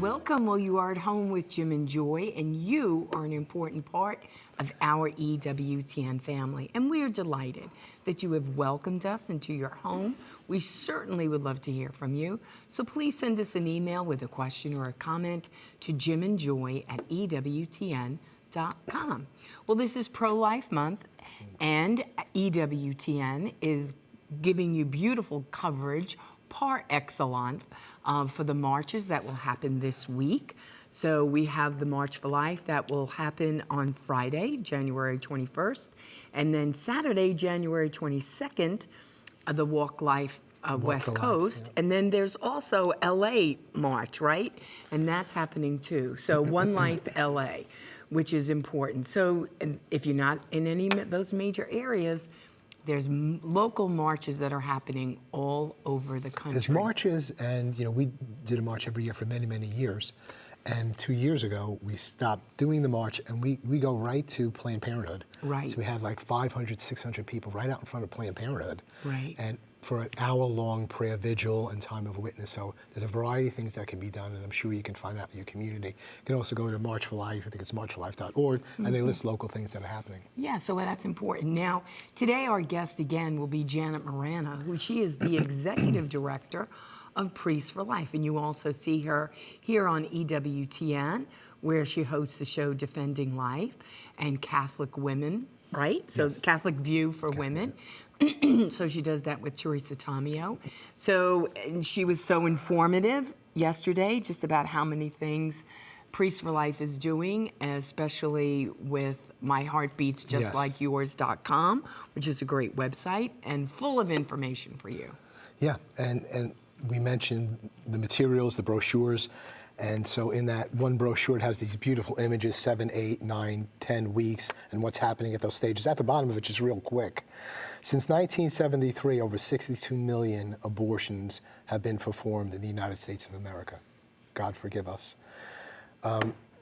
Welcome. Well, you are at home with Jim and Joy, and you are an important part of our EWTN family. And we are delighted that you have welcomed us into your home. We certainly would love to hear from you. So please send us an email with a question or a comment to jimandjoy@EWTN.com. Well, this is Pro-Life Month, and EWTN is giving you beautiful coverage par excellence for the marches that will happen this week. So we have the March for Life that will happen on Friday, January 21st, and then Saturday, January 22nd, the Walk Life West Coast. Yeah. And then there's also LA March, right? And that's happening too. So One Life LA, which is important. So if you're not in any of those major areas, there's local marches that are happening all over the country. There's marches, and we did a march every year for many, many years. And 2 years ago, we stopped doing the march, and we go right to Planned Parenthood. Right. So we had like 500, 600 people right out in front of Planned Parenthood. Right. And for an hour-long prayer vigil and time of witness. So there's a variety of things that can be done, and I'm sure you can find out in your community. You can also go to March for Life, I think it's marchforlife.org, and they list local things that are happening. Yeah, so that's important. Now, today our guest again will be Janet Morana, who she is the executive director of Priests for Life. And you also see her here on EWTN, where she hosts the show Defending Life and Catholic Women, right? So yes. Catholic View for Women. So she does that with Teresa Tomeo. So and she was so informative yesterday just about how many things Priests for Life is doing, especially with myheartbeatsjustlikeyours.com, which is a great website and full of information for you. Yeah, and we mentioned the materials, the brochures, and so in that one brochure it has these beautiful images, 7, 8, 9, 10 weeks, and what's happening at those stages. At the bottom of it, just real quick. Since 1973, over 62 million abortions have been performed in the United States of America. God forgive us.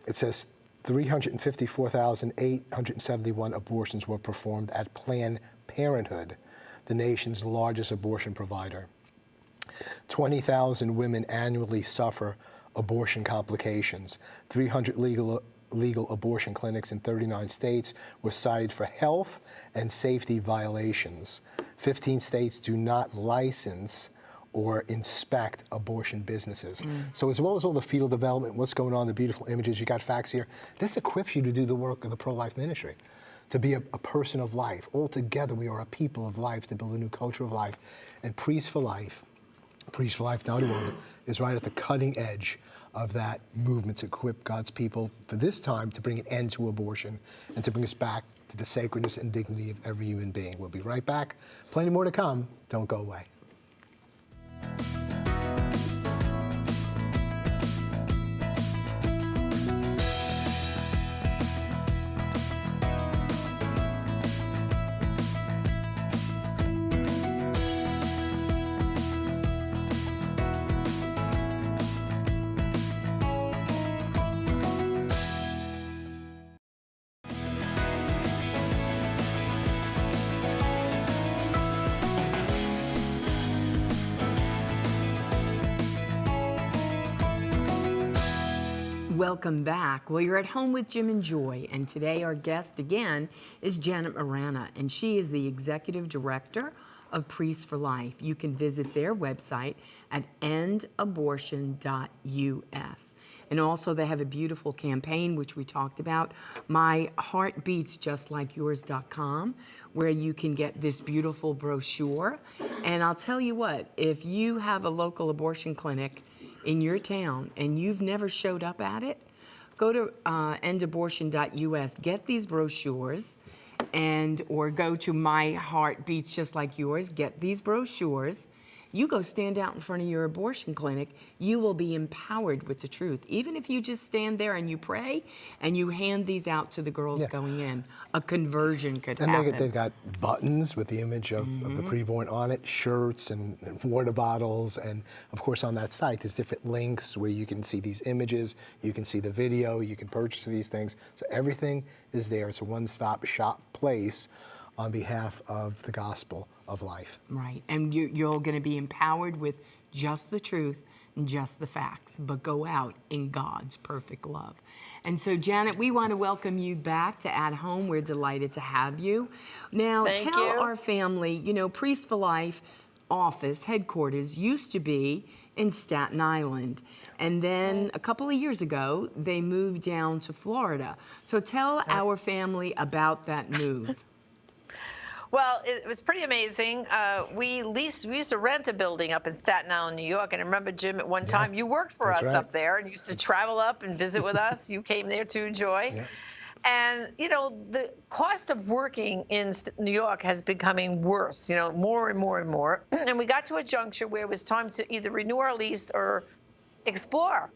It says 354,871 abortions were performed at Planned Parenthood, the nation's largest abortion provider. 20,000 women annually suffer abortion complications. 300 legal abortion clinics in 39 states were cited for health and safety violations. 15 states do not license or inspect abortion businesses. So as well as all the fetal development, what's going on, the beautiful images, you got facts here, this equips you to do the work of the pro-life ministry, to be a person of life. All together, we are a people of life to build a new culture of life. And Priests for Life, priestforlife.org, is right at the cutting edge of that movement to equip God's people for this time to bring an end to abortion and to bring us back to the sacredness and dignity of every human being. We'll be right back. Plenty more to come. Don't go away. Welcome back. Well, you're at home with Jim and Joy, and today our guest again is Janet Morana, and she is the executive director of Priests for Life. You can visit their website at endabortion.us. And also they have a beautiful campaign, which we talked about, myheartbeatsjustlikeyours.com, where you can get this beautiful brochure. And I'll tell you what, if you have a local abortion clinic in your town and you've never showed up at it, go to endabortion.us, get these brochures, or go to My Heart Beats Just Like Yours, get these brochures. You go stand out in front of your abortion clinic, you will be empowered with the truth. Even if you just stand there and you pray and you hand these out to the girls going in, a conversion could happen. And they've got buttons with the image of the preborn on it, shirts and water bottles, and of course on that site there's different links where you can see these images, you can see the video, you can purchase these things. So everything is there. It's a one-stop shop place on behalf of the gospel of life. Right, and you're going to be empowered with just the truth and just the facts, but go out in God's perfect love. And so, Janet, we want to welcome you back to At Home. We're delighted to have you. Now, Thank tell you. our family, you know, Priest for Life office, headquarters, used to be in Staten Island. And then a couple of years ago, they moved down to Florida. So tell our family about that move. Well, it was pretty amazing. We used to rent a building up in Staten Island, New York. And I remember, Jim, at one time you worked for us up there and used to travel up and visit with us. You came there too, Joy. Yeah. And, you know, the cost of working in New York has been becoming worse, you know, more and more and more. And we got to a juncture where it was time to either renew our lease or explore.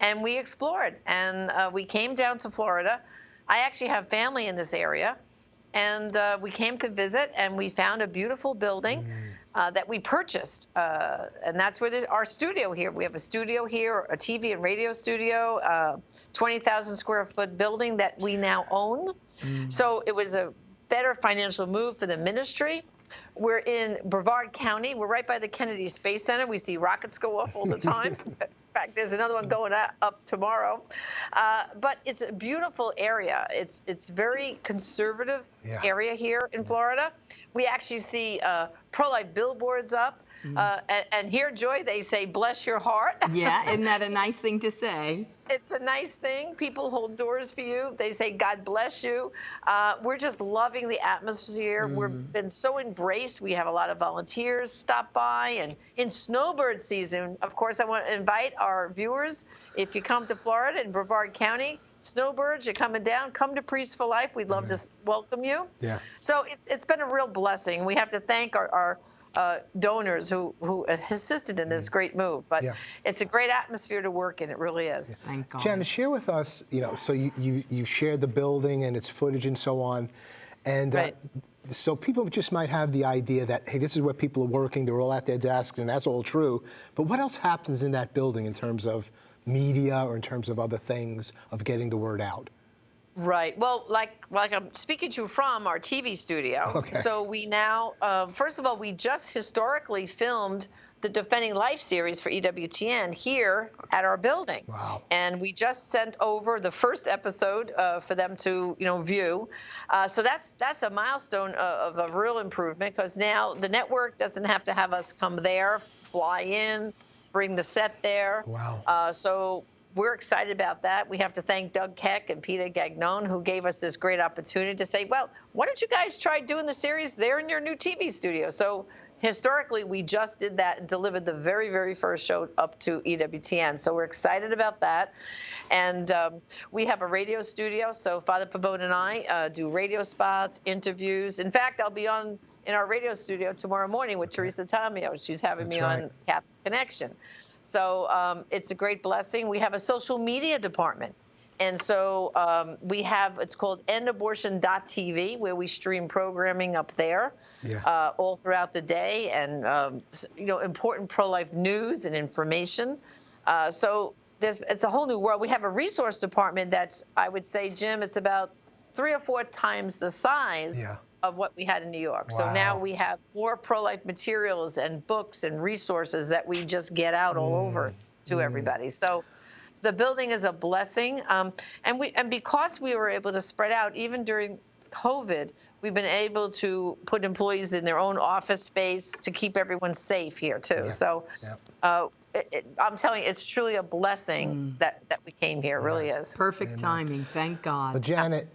And we explored. And we came down to Florida. I actually have family in this area. And we came to visit, and we found a beautiful building that we purchased. And that's where our studio here. We have a studio here, a TV and radio studio, 20,000 square foot building that we now own. So it was a better financial move for the ministry. We're in Brevard County. We're right by the Kennedy Space Center. We see rockets go off all the time. In fact, there's another one going up tomorrow. But it's a beautiful area. It's very conservative area here in Florida. We actually see pro-life billboards up. And here, Joy, they say, bless your heart. Yeah, isn't that a nice thing to say? It's a nice thing. People hold doors for you. They say, God bless you. We're just loving the atmosphere. We've been so embraced. We have a lot of volunteers stop by. And in snowbird season, of course, I want to invite our viewers, if you come to Florida in Brevard County, snowbirds, you're coming down, come to Priest for Life. We'd love to welcome you. Yeah. So it's been a real blessing. We have to thank our donors who assisted in this great move. But it's a great atmosphere to work in. It really is. Thank God. Janet, share with us, you know, so you shared the building and its footage and so on. And so people just might have the idea that, hey, this is where people are working, they're all at their desks, and that's all true. But what else happens in that building in terms of media or in terms of other things of getting the word out? Right. Well, like I'm speaking to you from our TV studio. Okay. So we now, first of all, we just historically filmed the Defending Life series for EWTN here at our building. Wow. And we just sent over the first episode for them to, view. So that's a milestone of a real improvement, because now the network doesn't have to have us come there, fly in, bring the set there. Wow. So we're excited about that. We have to thank Doug Keck and Peter Gagnon, who gave us this great opportunity to say, well, why don't you guys try doing the series there in your new TV studio? So historically, we just did that and delivered the very, very first show up to EWTN. So we're excited about that. And we have a radio studio. So Father Pavone and I do radio spots, interviews. In fact, I'll be in our radio studio tomorrow morning with Teresa Tomeo. She's having me on Catholic Connection. So it's a great blessing. We have a social media department. And so we have, it's called endabortion.tv, where we stream programming up there all throughout the day, and, important pro-life news and information. So it's a whole new world. We have a resource department that's, I would say, Jim, it's about 3 or 4 times the size of what we had in New York. Wow. So now we have more pro-life materials and books and resources that we just get out all over to everybody. So the building is a blessing. And because we were able to spread out, even during COVID, we've been able to put employees in their own office space to keep everyone safe here, too. So I'm telling you, it's truly a blessing that we came here. It really is. Perfect timing. Thank God. But Janet,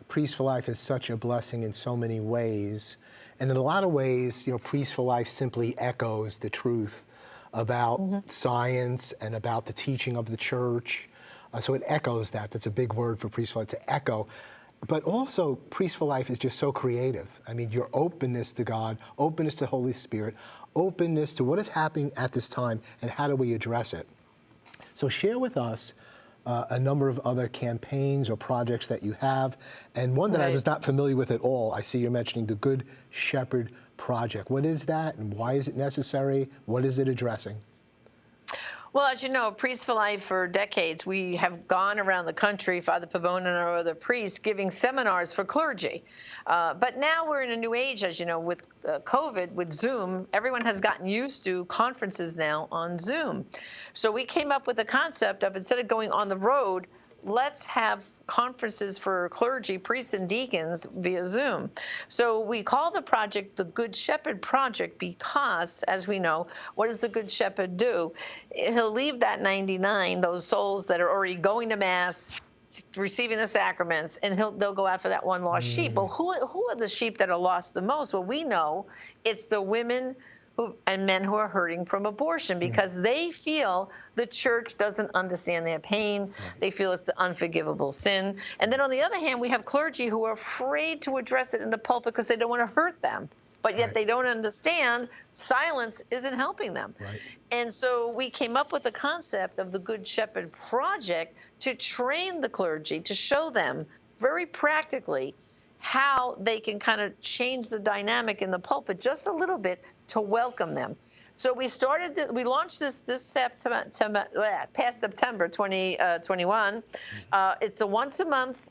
Priest for Life is such a blessing in so many ways. And in a lot of ways, Priest for Life simply echoes the truth about science and about the teaching of the church. So it echoes that. That's a big word for Priest for Life, to echo. But also, Priest for Life is just so creative. I mean, your openness to God, openness to Holy Spirit, openness to what is happening at this time, and how do we address it. So share with us a number of other campaigns or projects that you have, and one that I was not familiar with at all. I see you're mentioning the Good Shepherd Project. What is that, and why is it necessary? What is it addressing? Well, as you know, Priests for Life, for decades, we have gone around the country, Father Pavone and our other priests, giving seminars for clergy. But now we're in a new age, as you know, with COVID, with Zoom. Everyone has gotten used to conferences now on Zoom. So we came up with the concept of, instead of going on the road, let's have conferences for clergy, priests, and deacons via Zoom. So we call the project the Good Shepherd Project because, as we know, what does the Good Shepherd do? He'll leave that 99, those souls that are already going to Mass, receiving the sacraments, and they'll go after that one lost sheep. Well, who are the sheep that are lost the most? Well, we know it's the women and men who are hurting from abortion, because they feel the church doesn't understand their pain. Right. They feel it's the unforgivable sin. And then on the other hand, we have clergy who are afraid to address it in the pulpit because they don't want to hurt them. But yet they don't understand silence isn't helping them. Right. And so we came up with the concept of the Good Shepherd Project to train the clergy, to show them very practically how they can kind of change the dynamic in the pulpit just a little bit to welcome them. So we launched this past September 2021. It's a once a month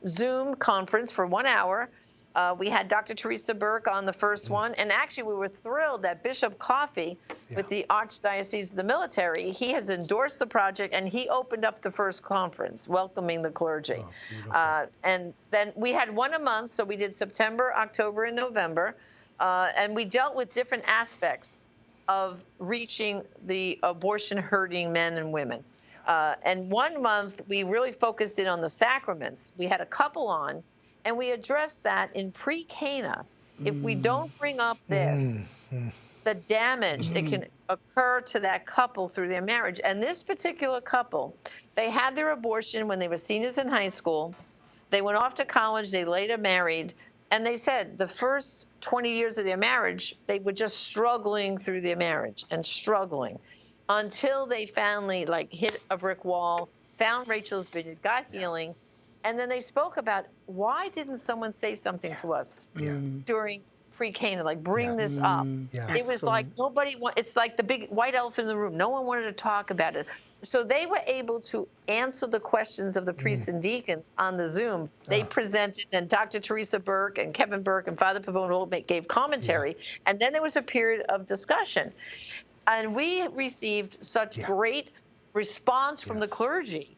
Zoom conference for 1 hour. We had Dr. Teresa Burke on the first one, and actually we were thrilled that Bishop Coffey, with the Archdiocese of the Military, he has endorsed the project, and he opened up the first conference, welcoming the clergy. And then we had one a month, so we did September, October, and November, and we dealt with different aspects of reaching the abortion-hurting men and women. And 1 month, we really focused in on the sacraments. We had a couple on, and we addressed that in pre-Cana. If we don't bring up this, the damage that can occur to that couple through their marriage. And this particular couple, they had their abortion when they were seniors in high school. They went off to college. They later married. And they said the first 20 years of their marriage, they were just struggling through their marriage and struggling until they finally hit a brick wall, found Rachel's Vineyard, got healing. And then they spoke about, why didn't someone say something to us during pre-Cana, bring this up? It was like it's like the big white elephant in the room. No one wanted to talk about it. So they were able to answer the questions of the priests and deacons on the Zoom. They presented, and Dr. Teresa Burke and Kevin Burke and Father Pavone all gave commentary. And then there was a period of discussion. And we received such great response from the clergy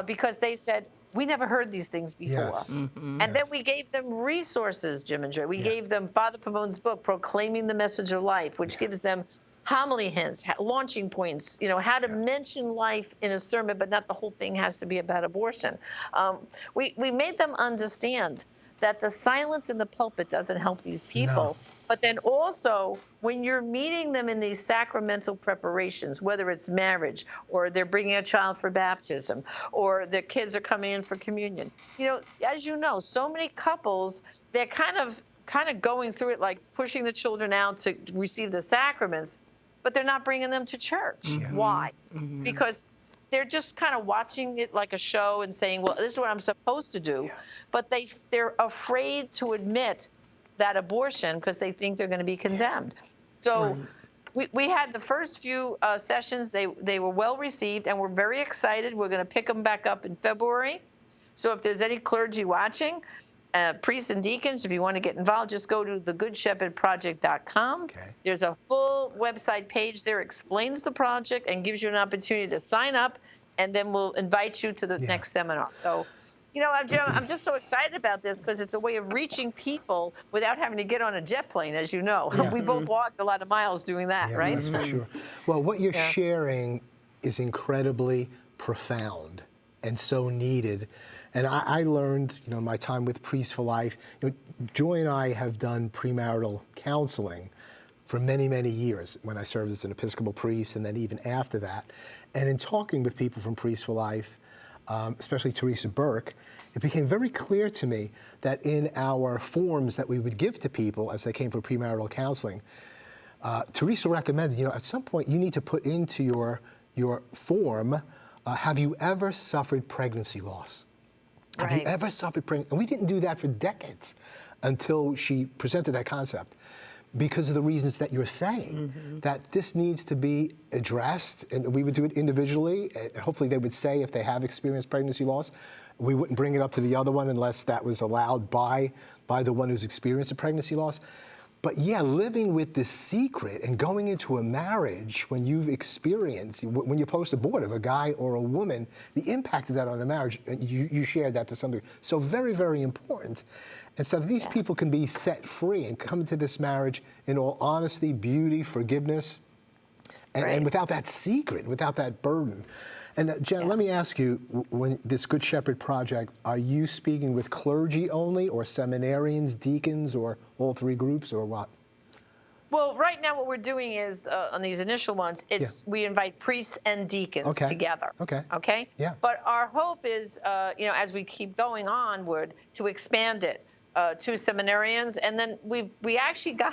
because they said, we never heard these things before. And then we gave them resources, Jim and Joy. We gave them Father Pavone's book, Proclaiming the Message of Life, which gives them homily hints, launching points, how to mention life in a sermon, but not the whole thing has to be about abortion. We made them understand that the silence in the pulpit doesn't help these people. But then also, when you're meeting them in these sacramental preparations, whether it's marriage, or they're bringing a child for baptism, or their kids are coming in for communion, as you know, so many couples, they're kind of going through it, like pushing the children out to receive the sacraments, but they're not bringing them to church. Why? Because they're just kind of watching it like a show and saying, well, this is what I'm supposed to do. But they're afraid to admit that abortion because they think they're going to be condemned. So we had the first few sessions. They were well received, and we're very excited. We're going to pick them back up in February. So if there's any clergy watching, priests and deacons, if you want to get involved, just go to thegoodshepherdproject.com. There's a full website page there, explains the project and gives you an opportunity to sign up, and then we'll invite you to the next seminar. So, I'm just so excited about this because it's a way of reaching people without having to get on a jet plane, as you know. We both walked a lot of miles doing that, right? That's for sure. Well, what you're sharing is incredibly profound and so needed. And I learned, in my time with Priests for Life, Joy and I have done premarital counseling for many, many years when I served as an Episcopal priest, and then even after that. And in talking with people from Priests for Life, especially Teresa Burke, it became very clear to me that in our forms that we would give to people as they came for premarital counseling, Teresa recommended, at some point you need to put into your form, have you ever suffered pregnancy loss? Have you ever suffered pregnancy? And we didn't do that for decades until she presented that concept. because of the reasons that you're saying, that this needs to be addressed, and we would do it individually. Hopefully they would say if they have experienced pregnancy loss, we wouldn't bring it up to the other one unless that was allowed by the one who's experienced a pregnancy loss. But yeah, living with this secret and going into a marriage when you've experienced, when you're post-abortive, a guy or a woman, the impact of that on the marriage, and you shared that to somebody. So very, very important. And so these people can be set free and come into this marriage in all honesty, beauty, forgiveness, and without that secret, without that burden. And Jen, let me ask you, when this Good Shepherd Project, are you speaking with clergy only, or seminarians, deacons, or all three groups, or what? Well, right now what we're doing is, on these initial ones, we invite priests and deacons together. Okay? Yeah. But our hope is, as we keep going onward, to expand it to seminarians. And then we actually got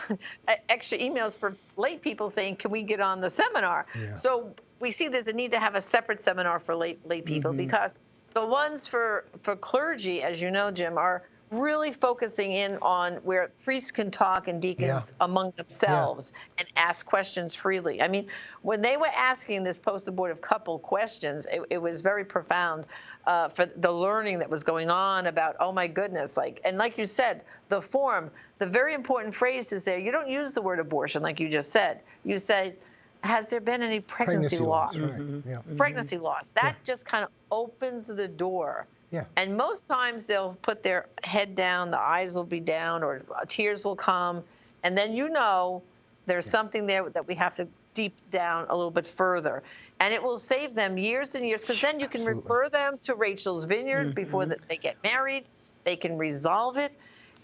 extra emails from lay people saying, can we get on the seminar? Yeah. So we see there's a need to have a separate seminar for lay people, because the ones for clergy, as you know, Jim, are really focusing in on where priests can talk and deacons among themselves and ask questions freely. I mean, when they were asking this post-abortive couple questions, it was very profound for the learning that was going on about, oh my goodness, like you said, the form, the very important phrase is there. You don't use the word abortion like you just said. You say, has there been any pregnancy loss? Pregnancy loss. That just kind of opens the door. Yeah. And most times they'll put their head down, the eyes will be down, or tears will come. And then there's something there that we have to deep down a little bit further. And it will save them years and years, because then you can refer them to Rachel's Vineyard before they get married. They can resolve it.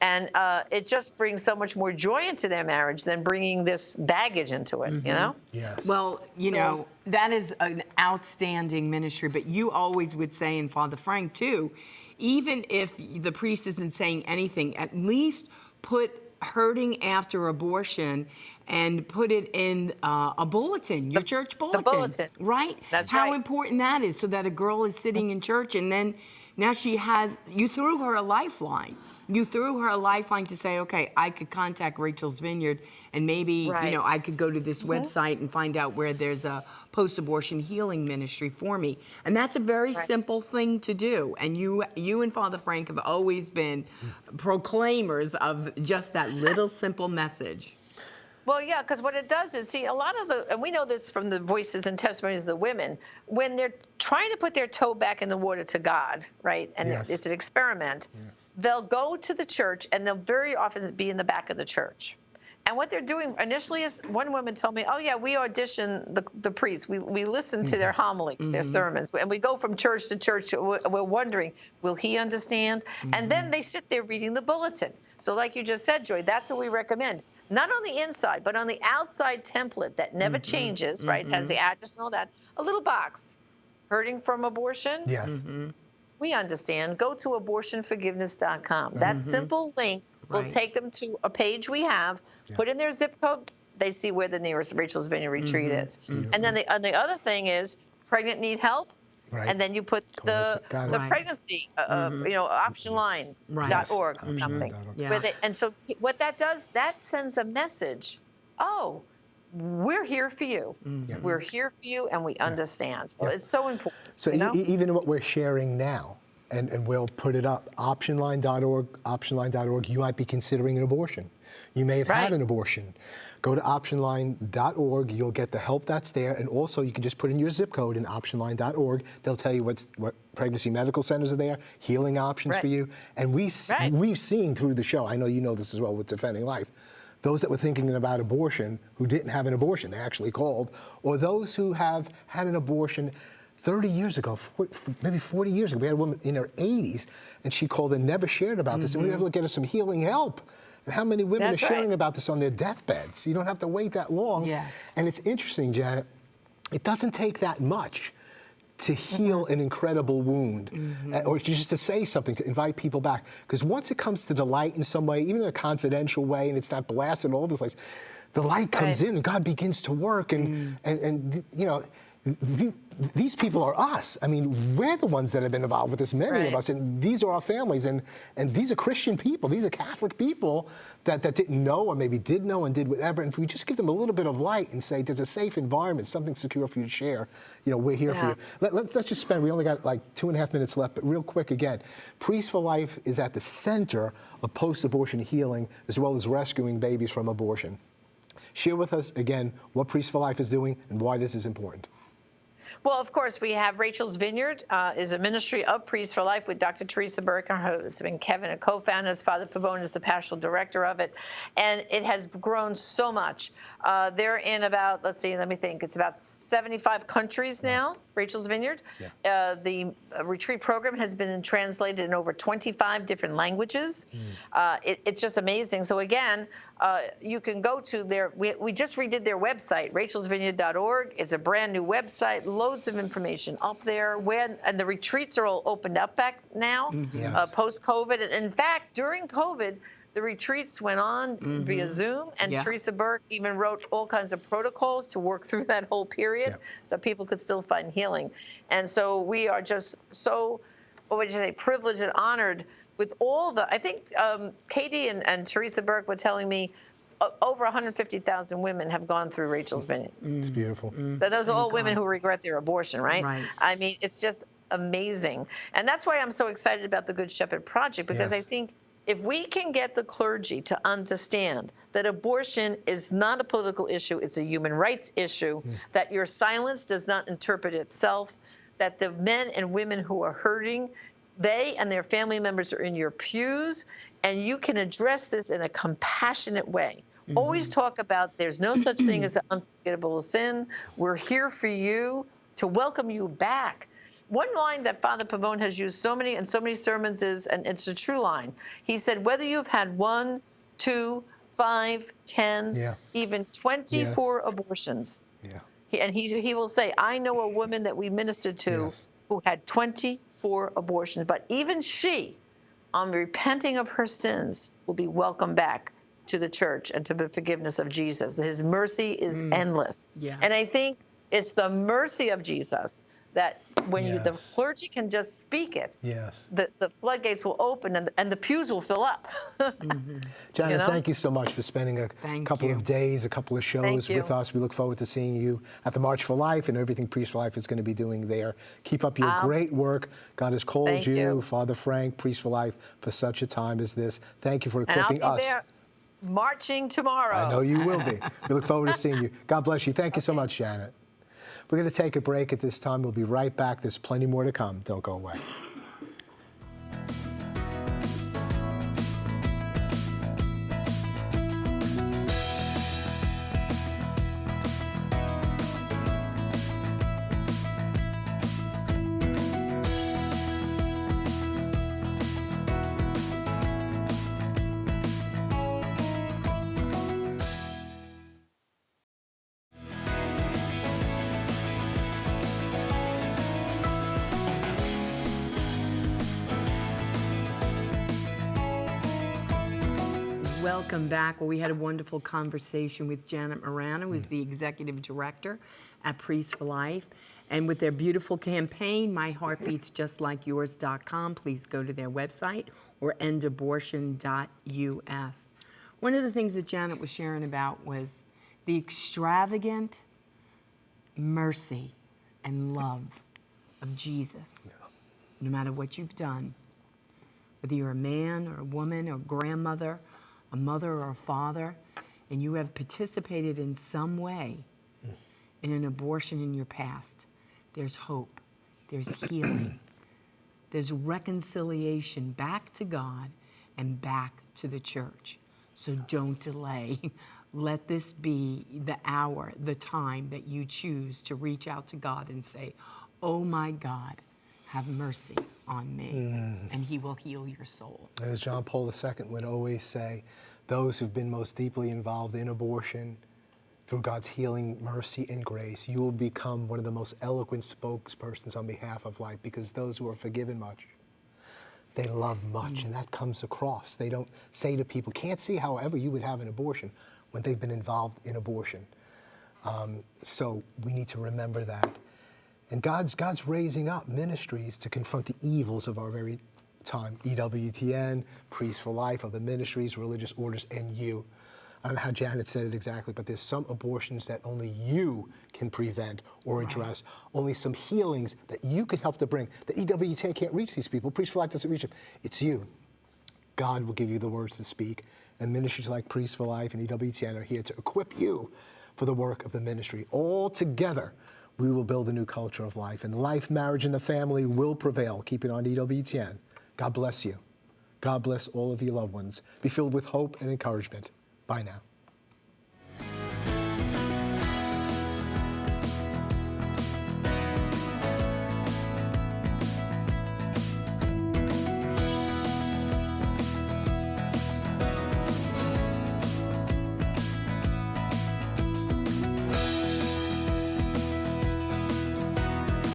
And it just brings so much more joy into their marriage than bringing this baggage into it, you know? Yes. Well, you know, that is an outstanding ministry, but you always would say, and Father Frank too, even if the priest isn't saying anything, at least put hurting after abortion and put it in a bulletin, your church bulletin. The bulletin. Right? That's How right. important that is, so that a girl is sitting in church and then now you threw her a lifeline. You threw her a lifeline to say, okay, I could contact Rachel's Vineyard, and maybe, I could go to this website and find out where there's a post-abortion healing ministry for me. And that's a very simple thing to do. And you and Father Frank have always been proclaimers of just that little simple message. Well, yeah, because what it does is, see, a lot of and we know this from the voices and testimonies of the women, when they're trying to put their toe back in the water to God, right, and it's an experiment, they'll go to the church, and they'll very often be in the back of the church. And what they're doing initially is, one woman told me, oh, yeah, we audition the priests. We listen to their homilies, their sermons, and we go from church to church. We're wondering, will he understand? And then they sit there reading the bulletin. So like you just said, Joy, that's what we recommend. Not on the inside, but on the outside template that never changes, right? Has the address and all that. A little box. Hurting from abortion? Yes. We understand. Go to abortionforgiveness.com. That simple link will take them to a page we have. Put in their zip code. They see where the nearest Rachel's Vineyard retreat is. And then the other thing is, pregnant need help. Right. And then you put the pregnancy, optionline.org or something. Yeah. And so what that does, that sends a message. Oh, we're here for you. We're here for you, and we understand. So it's so important. So even what we're sharing now, and we'll put it up, optionline.org, you might be considering an abortion. You may have had an abortion. Go to optionline.org. You'll get the help that's there. And also, you can just put in your zip code in optionline.org. They'll tell you what pregnancy medical centers are there, healing options for you. And we've seen through the show, I know you know this as well with Defending Life, those that were thinking about abortion who didn't have an abortion, they actually called, or those who have had an abortion 30 years ago, maybe 40 years ago. We had a woman in her 80s, and she called and never shared about this, and we were able to get her some healing help. And how many women are sharing about this on their deathbeds? You don't have to wait that long. Yes. And it's interesting, Janet, it doesn't take that much to heal an incredible wound, or just to say something, to invite people back. Because once it comes to the light in some way, even in a confidential way, and it's not blasted all over the place, the light comes in and God begins to work. And you know, these people are us. I mean, we're the ones that have been involved with this, many of us, and these are our families, and these are Christian people. These are Catholic people that didn't know, or maybe did know and did whatever. And if we just give them a little bit of light and say, there's a safe environment, something secure for you to share, we're here for you. Let's just spend, we only got like 2.5 minutes left, but real quick again, Priests for Life is at the center of post-abortion healing, as well as rescuing babies from abortion. Share with us, again, what Priests for Life is doing and why this is important. Well, of course, we have Rachel's Vineyard is a ministry of Priests for Life with Dr. Teresa Burke and her husband Kevin, a co-founder. Father Pavone is the pastoral director of it. And it has grown so much. They're in about, let me think, it's about 75 countries now, Rachel's Vineyard. Yeah. The retreat program has been translated in over 25 different languages. It's just amazing. So again, you can go to their, we just redid their website, rachelsvineyard.org. It's a brand new website, loads of information up there. And the retreats are all opened up back now, post-COVID. And in fact, during COVID, the retreats went on via Zoom, and Teresa Burke even wrote all kinds of protocols to work through that whole period so people could still find healing. And so we are just so, privileged and honored with all the, I think Katie and Teresa Burke were telling me over 150,000 women have gone through Rachel's Vineyard. It's beautiful. So those are all women who regret their abortion, right? I mean, it's just amazing. And that's why I'm so excited about the Good Shepherd Project, because I think if we can get the clergy to understand that abortion is not a political issue, it's a human rights issue, that your silence does not interpret itself, that the men and women who are hurting, they and their family members are in your pews, and you can address this in a compassionate way. Always talk about there's no such thing as an unforgivable sin. We're here for you to welcome you back. One line that Father Pavone has used so many sermons is, and it's a true line, he said, whether you've had 1, 2, 5, 10, even 24 abortions, he will say, I know a woman that we ministered to who had 24 abortions, but even she, on repenting of her sins, will be welcomed back to the church and to the forgiveness of Jesus. His mercy is endless. And I think it's the mercy of Jesus that when the clergy can just speak it, the floodgates will open and the pews will fill up. Janet, thank you so much for spending a couple of days, a couple of shows with us. We look forward to seeing you at the March for Life and everything Priests for Life is going to be doing there. Keep up your great work. God has called you, Father Frank, Priests for Life, for such a time as this. Thank you for equipping us. There marching tomorrow. I know you will be. We look forward to seeing you. God bless you. Thank you so much, Janet. We're going to take a break at this time. We'll be right back. There's plenty more to come. Don't go away. Welcome back. Well, we had a wonderful conversation with Janet Morana, who's the executive director at Priests for Life. And with their beautiful campaign, myheartbeatsjustlikeyours.com, please go to their website, or endabortion.us. One of the things that Janet was sharing about was the extravagant mercy and love of Jesus. No matter what you've done, whether you're a man or a woman or grandmother, a mother or a father, and you have participated in some way in an abortion in your past, there's hope, there's healing, there's reconciliation back to God and back to the church. So don't delay. Let this be the hour, the time that you choose to reach out to God and say, oh my God, have mercy on me, and he will heal your soul. As John Paul II would always say, those who've been most deeply involved in abortion, through God's healing, mercy, and grace, you will become one of the most eloquent spokespersons on behalf of life, because those who are forgiven much, they love much, and that comes across. They don't say to people, can't see however you would have an abortion when they've been involved in abortion. So we need to remember that. And God's raising up ministries to confront the evils of our very time. EWTN, Priests for Life, other ministries, religious orders, and you. I don't know how Janet said it exactly, but there's some abortions that only you can prevent or address. Only some healings that you can help to bring. The EWTN can't reach these people. Priests for Life doesn't reach them. It's you. God will give you the words to speak. And ministries like Priests for Life and EWTN are here to equip you for the work of the ministry. All together, we will build a new culture of life. And life, marriage, and the family will prevail. Keep it on EWTN. God bless you. God bless all of your loved ones. Be filled with hope and encouragement. Bye now.